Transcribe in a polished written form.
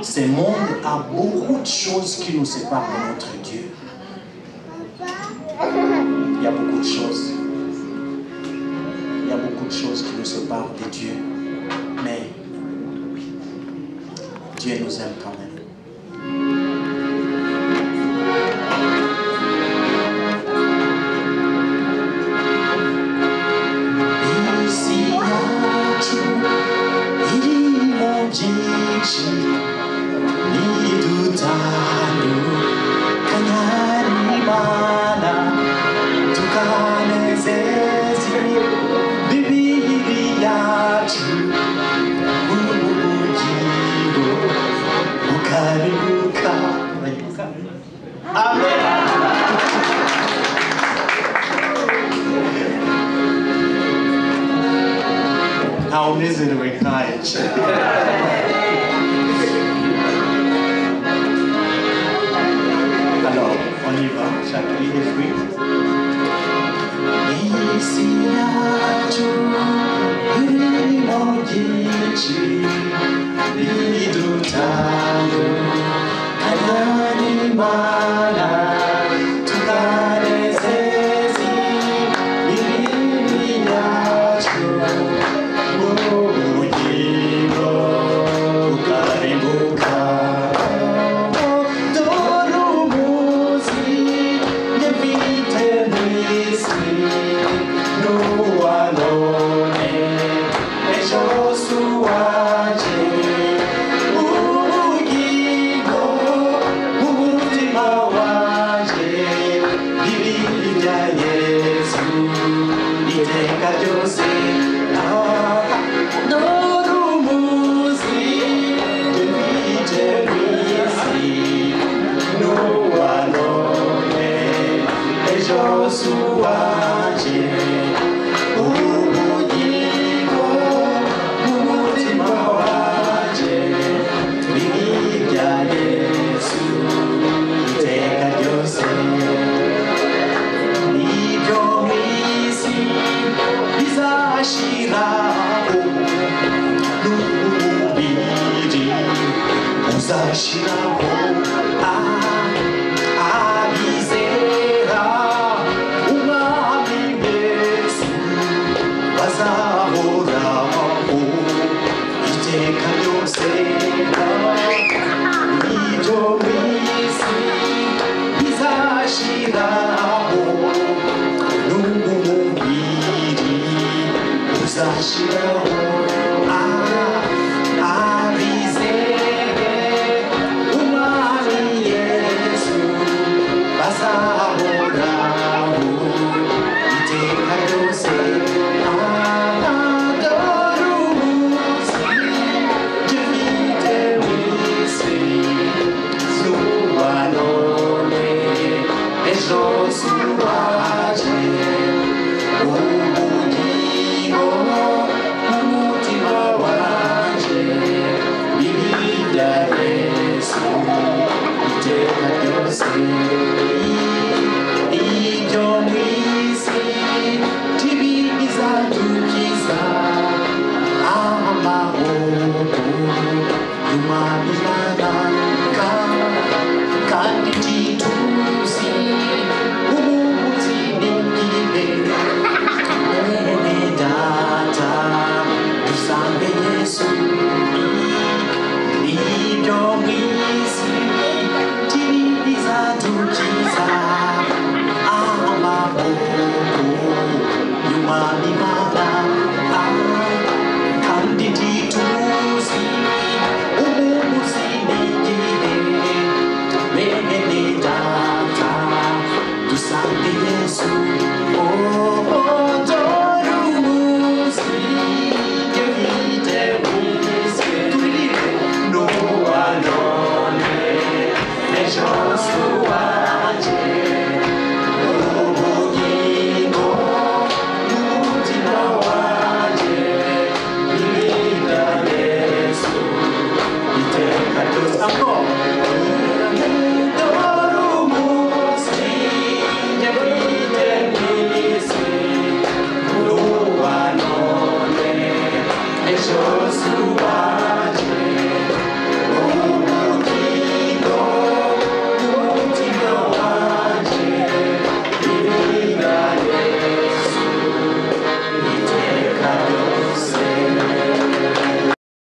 Ce monde a beaucoup de choses qui nous séparent de notre Dieu. Il y a beaucoup de choses. Il y a beaucoup de choses qui nous séparent de Dieu. Mais Dieu nous aime quand même. How is it with night? Alors, on y va, chaque ligne est fruit. Ici à tout, mon Dieu, idutando, kananimana, tukanezezi, bibiliacho, ubugingo, bukarimbuka. Take